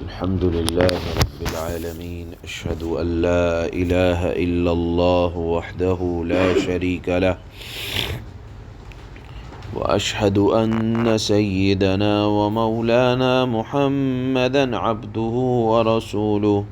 الحمد لله رب العالمين أشهد أن لا إله إلا الله وحده لا شريك له وأشهد أن سيدنا ومولانا محمدا عبده ورسوله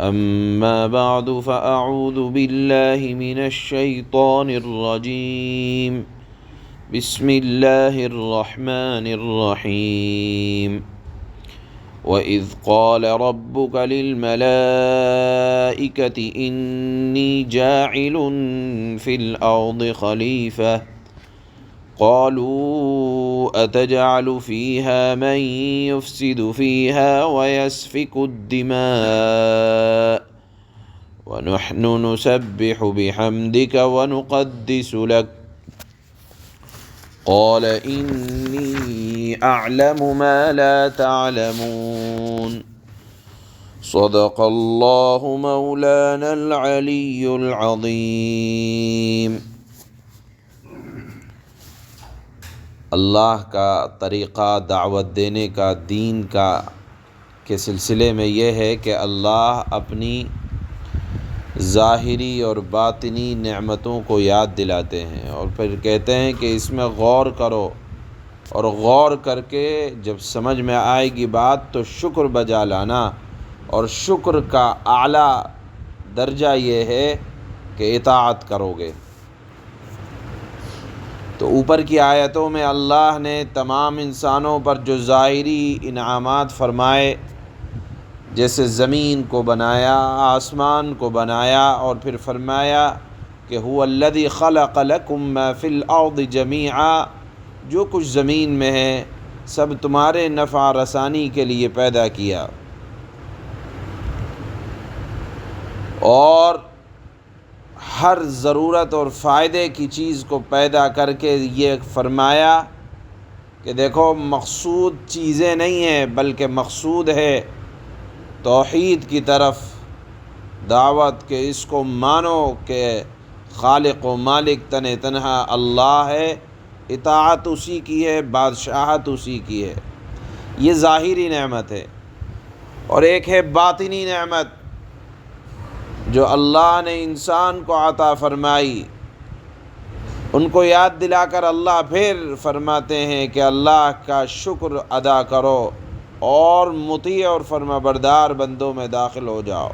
أما بعد فأعوذ بالله من الشيطان الرجيم بسم الله الرحمن الرحيم وَإِذْ قَالَ رَبُّكَ لِلْمَلَائِكَةِ إِنِّي جَاعِلٌ فِي الْأَرْضِ خَلِيفَةً قَالُوا أَتَجْعَلُ فِيهَا مَن يُفْسِدُ فِيهَا وَيَسْفِكُ الدِّمَاءَ وَنَحْنُ نُسَبِّحُ بِحَمْدِكَ وَنُقَدِّسُ لَكَ قال إني أعلم ما لا تعلمون صدق الله مولانا العلي العظيم۔ اللہ کا طریقہ دعوت دینے کا، دین کا کے سلسلے میں یہ ہے کہ اللہ اپنی ظاہری اور باطنی نعمتوں کو یاد دلاتے ہیں اور پھر کہتے ہیں کہ اس میں غور کرو، اور غور کر کے جب سمجھ میں آئے گی بات تو شکر بجا لانا، اور شکر کا اعلیٰ درجہ یہ ہے کہ اطاعت کرو گے۔ تو اوپر کی آیتوں میں اللہ نے تمام انسانوں پر جو ظاہری انعامات فرمائے، جیسے زمین کو بنایا، آسمان کو بنایا، اور پھر فرمایا کہ هو الذی خلق لکم ما فی الارض جمیعا، جو کچھ زمین میں ہے سب تمہارے نفع رسانی کے لیے پیدا کیا، اور ہر ضرورت اور فائدے کی چیز کو پیدا کر کے یہ فرمایا کہ دیکھو مقصود چیزیں نہیں ہیں بلکہ مقصود ہے توحید کی طرف دعوت، کہ اس کو مانو کہ خالق و مالک تنہا اللہ ہے، اطاعت اسی کی ہے، بادشاہت اسی کی ہے۔ یہ ظاہری نعمت ہے، اور ایک ہے باطنی نعمت جو اللہ نے انسان کو عطا فرمائی۔ ان کو یاد دلا کر اللہ پھر فرماتے ہیں کہ اللہ کا شکر ادا کرو اور مطیع اور فرمانبردار بندوں میں داخل ہو جاؤ۔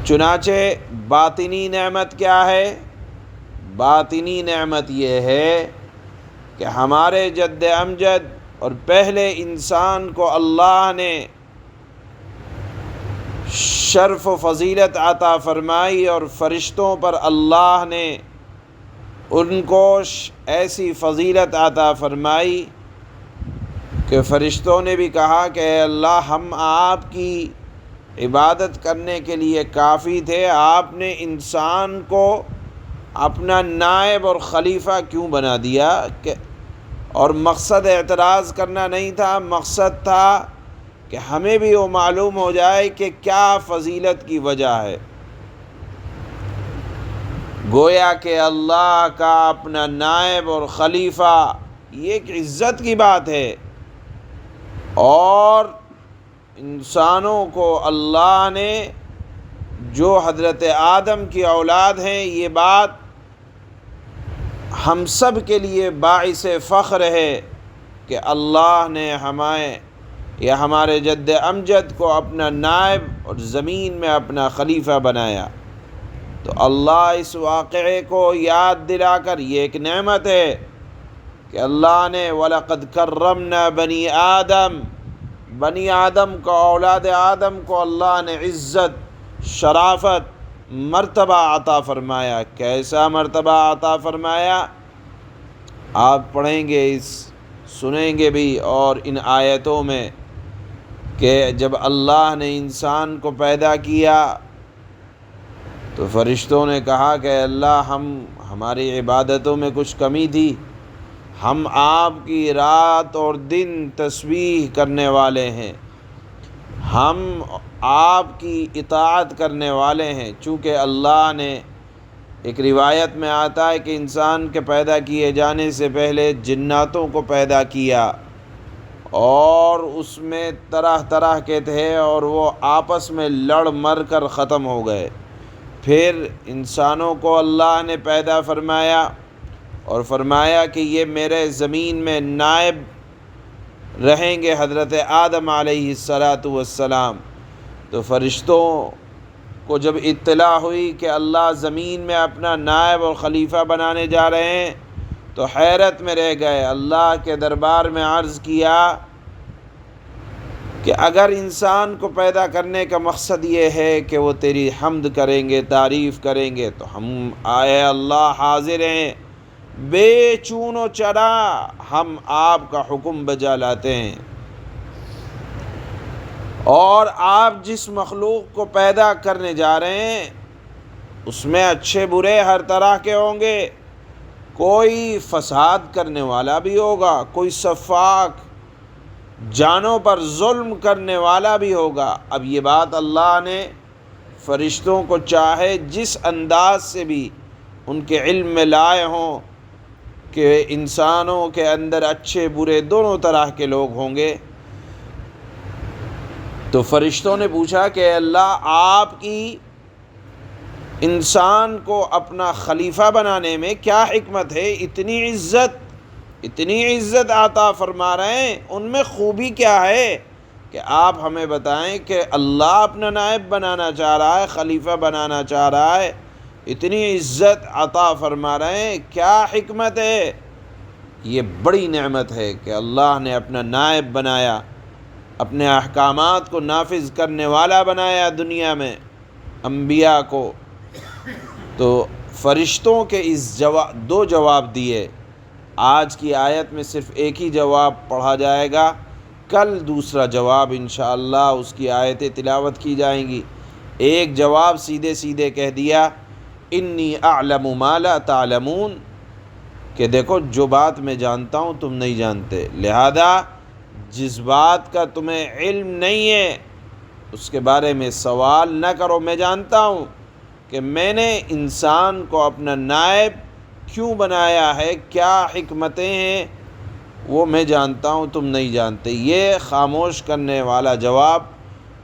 چنانچہ باطنی نعمت کیا ہے؟ باطنی نعمت یہ ہے کہ ہمارے جد امجد اور پہلے انسان کو اللہ نے شرف و فضیلت عطا فرمائی، اور فرشتوں پر اللہ نے ان کو ایسی فضیلت عطا فرمائی کہ فرشتوں نے بھی کہا کہ اے اللہ ہم آپ کی عبادت کرنے کے لیے کافی تھے، آپ نے انسان کو اپنا نائب اور خلیفہ کیوں بنا دیا؟ اور مقصد اعتراض کرنا نہیں تھا، مقصد تھا کہ ہمیں بھی وہ معلوم ہو جائے کہ کیا فضیلت کی وجہ ہے۔ گویا کہ اللہ کا اپنا نائب اور خلیفہ یہ ایک عزت کی بات ہے، اور انسانوں کو اللہ نے جو حضرت آدم کی اولاد ہیں، یہ بات ہم سب کے لیے باعث فخر ہے کہ اللہ نے ہمیں یا ہمارے جد امجد کو اپنا نائب اور زمین میں اپنا خلیفہ بنایا۔ تو اللہ اس واقعے کو یاد دلا کر، یہ ایک نعمت ہے کہ اللہ نے وَلَقَدْ كَرَّمْنَا بَنِي آدم، بنی آدم کو، اولاد آدم کو اللہ نے عزت، شرافت، مرتبہ عطا فرمایا۔ کیسا مرتبہ عطا فرمایا؟ آپ پڑھیں گے، سنیں گے بھی اور ان آیتوں میں کہ جب اللہ نے انسان کو پیدا کیا تو فرشتوں نے کہا کہ اللہ ہماری عبادتوں میں کچھ کمی تھی، ہم آپ کی رات اور دن تسبیح کرنے والے ہیں، ہم آپ کی اطاعت کرنے والے ہیں۔ چونکہ اللہ نے، ایک روایت میں آتا ہے کہ انسان کے پیدا کیے جانے سے پہلے جناتوں کو پیدا کیا، اور اس میں طرح طرح کے تھے اور وہ آپس میں لڑ مر کر ختم ہو گئے۔ پھر انسانوں کو اللہ نے پیدا فرمایا اور فرمایا کہ یہ میرے زمین میں نائب رہیں گے، حضرت آدم علیہ السلام۔ تو فرشتوں کو جب اطلاع ہوئی کہ اللہ زمین میں اپنا نائب اور خلیفہ بنانے جا رہے ہیں تو حیرت میں رہ گئے، اللہ کے دربار میں عرض کیا کہ اگر انسان کو پیدا کرنے کا مقصد یہ ہے کہ وہ تیری حمد کریں گے، تعریف کریں گے، تو ہم آئے اللہ حاضر ہیں، بے چون و چرا ہم آپ کا حکم بجا لاتے ہیں۔ اور آپ جس مخلوق کو پیدا کرنے جا رہے ہیں اس میں اچھے برے ہر طرح کے ہوں گے، کوئی فساد کرنے والا بھی ہوگا، کوئی سفاک جانوں پر ظلم کرنے والا بھی ہوگا۔ اب یہ بات اللہ نے فرشتوں کو چاہے جس انداز سے بھی ان کے علم میں لائے ہوں کہ انسانوں کے اندر اچھے برے دونوں طرح کے لوگ ہوں گے، تو فرشتوں نے پوچھا کہ اللہ آپ کی انسان کو اپنا خلیفہ بنانے میں کیا حکمت ہے؟ اتنی عزت عطا فرما رہے ہیں، ان میں خوبی کیا ہے کہ آپ ہمیں بتائیں کہ اللہ اپنا نائب بنانا چاہ رہا ہے، خلیفہ بنانا چاہ رہا ہے، اتنی عزت عطا فرما رہے ہیں، کیا حکمت ہے؟ یہ بڑی نعمت ہے کہ اللہ نے اپنا نائب بنایا، اپنے احکامات کو نافذ کرنے والا بنایا دنیا میں انبیاء کو۔ تو فرشتوں کے اس دو جواب دیے۔ آج کی آیت میں صرف ایک ہی جواب پڑھا جائے گا، کل دوسرا جواب انشاءاللہ اس کی آیتیں تلاوت کی جائیں گی۔ ایک جواب سیدھے سیدھے کہہ دیا، انی اعلم ما لا تعلمون، کہ دیکھو جو بات میں جانتا ہوں تم نہیں جانتے، لہذا جس بات کا تمہیں علم نہیں ہے اس کے بارے میں سوال نہ کرو۔ میں جانتا ہوں کہ میں نے انسان کو اپنا نائب کیوں بنایا ہے، کیا حکمتیں ہیں، وہ میں جانتا ہوں، تم نہیں جانتے۔ یہ خاموش کرنے والا جواب۔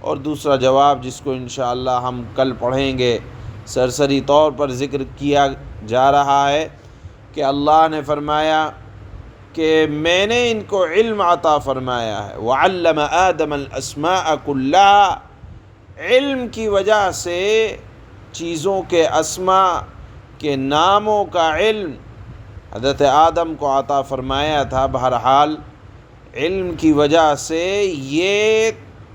اور دوسرا جواب جس کو انشاءاللہ ہم کل پڑھیں گے، سرسری طور پر ذکر کیا جا رہا ہے کہ اللہ نے فرمایا کہ میں نے ان کو علم عطا فرمایا ہے، وعلم آدم الاسماء كلها، علم کی وجہ سے چیزوں کے اسماء کے ناموں کا علم حضرت آدم کو عطا فرمایا تھا۔ بہرحال علم کی وجہ سے یہ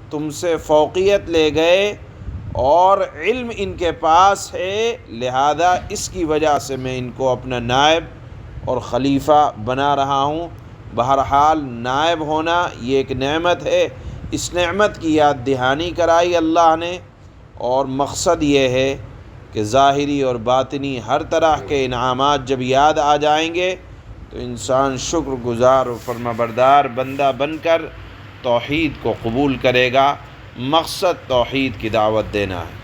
تم سے فوقیت لے گئے اور علم ان کے پاس ہے، لہذا اس کی وجہ سے میں ان کو اپنا نائب اور خلیفہ بنا رہا ہوں۔ بہرحال نائب ہونا یہ ایک نعمت ہے، اس نعمت کی یاد دہانی کرائی اللہ نے، اور مقصد یہ ہے کہ ظاہری اور باطنی ہر طرح کے انعامات جب یاد آ جائیں گے تو انسان شکر گزار و فرما بردار بندہ بن کر توحید کو قبول کرے گا۔ مقصد توحید کی دعوت دینا ہے۔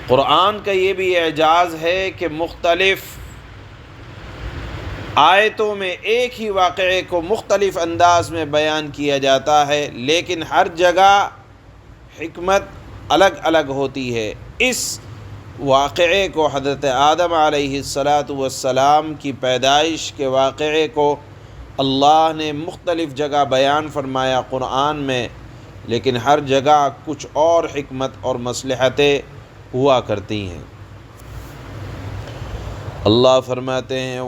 قرآن کا یہ بھی اعجاز ہے کہ مختلف آیتوں میں ایک ہی واقعے کو مختلف انداز میں بیان کیا جاتا ہے، لیکن ہر جگہ حکمت الگ الگ ہوتی ہے۔ اس واقعے کو، حضرت آدم علیہ السلام کی پیدائش کے واقعے کو اللہ نے مختلف جگہ بیان فرمایا قرآن میں، لیکن ہر جگہ کچھ اور حکمت اور مصلحتیں ہوا کرتی ہیں۔ اللہ فرماتے ہیں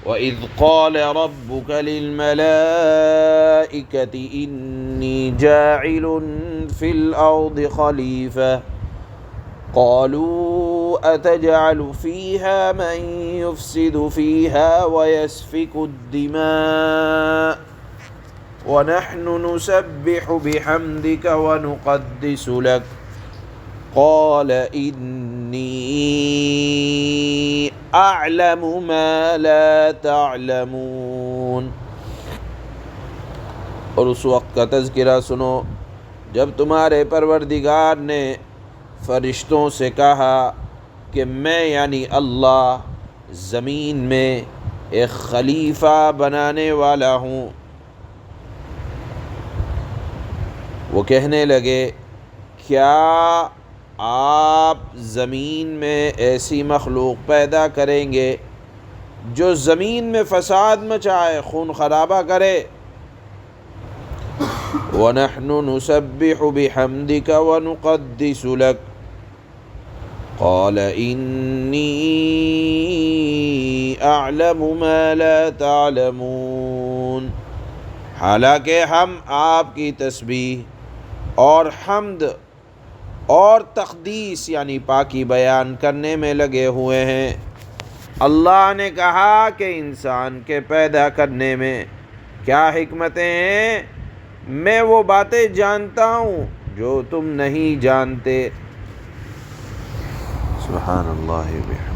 وَإِذْ قَالَ رَبُّكَ لِلْمَلَائِكَةِ إِنِّي جَاعِلٌ فِي الْأَرْضِ خَلِيفَةً قَالُوا أَتَجْعَلُ فِيهَا مَن يُفْسِدُ فِيهَا وَيَسْفِكُ الدِّمَاءَ وَنَحْنُ نُسَبِّحُ بِحَمْدِكَ وَنُقَدِّسُ لَكَ قَالَ إِنِّي أَعْلَمُ مَا لَا تَعْلَمُونَ۔ اور اس وقت کا تذکرہ سنو جب تمہارے پروردگار نے فرشتوں سے کہا کہ میں یعنی اللہ زمین میں ایک خلیفہ بنانے والا ہوں۔ وہ کہنے لگے کیا آپ زمین میں ایسی مخلوق پیدا کریں گے جو زمین میں فساد مچائے، خون خرابہ کرے؟ وَنَحْنُ نُسَبِّحُ بِحَمْدِكَ وَنُقَدِّسُ لَكَ قَالَ إِنِّي أَعْلَمُ مَا لَا تَعْلَمُونَ۔ حالانکہ ہم آپ کی تسبیح اور حمد اور تقدیس یعنی پاکی بیان کرنے میں لگے ہوئے ہیں۔ اللہ نے کہا کہ انسان کے پیدا کرنے میں کیا حکمتیں ہیں، میں وہ باتیں جانتا ہوں جو تم نہیں جانتے۔ سبحان اللہ۔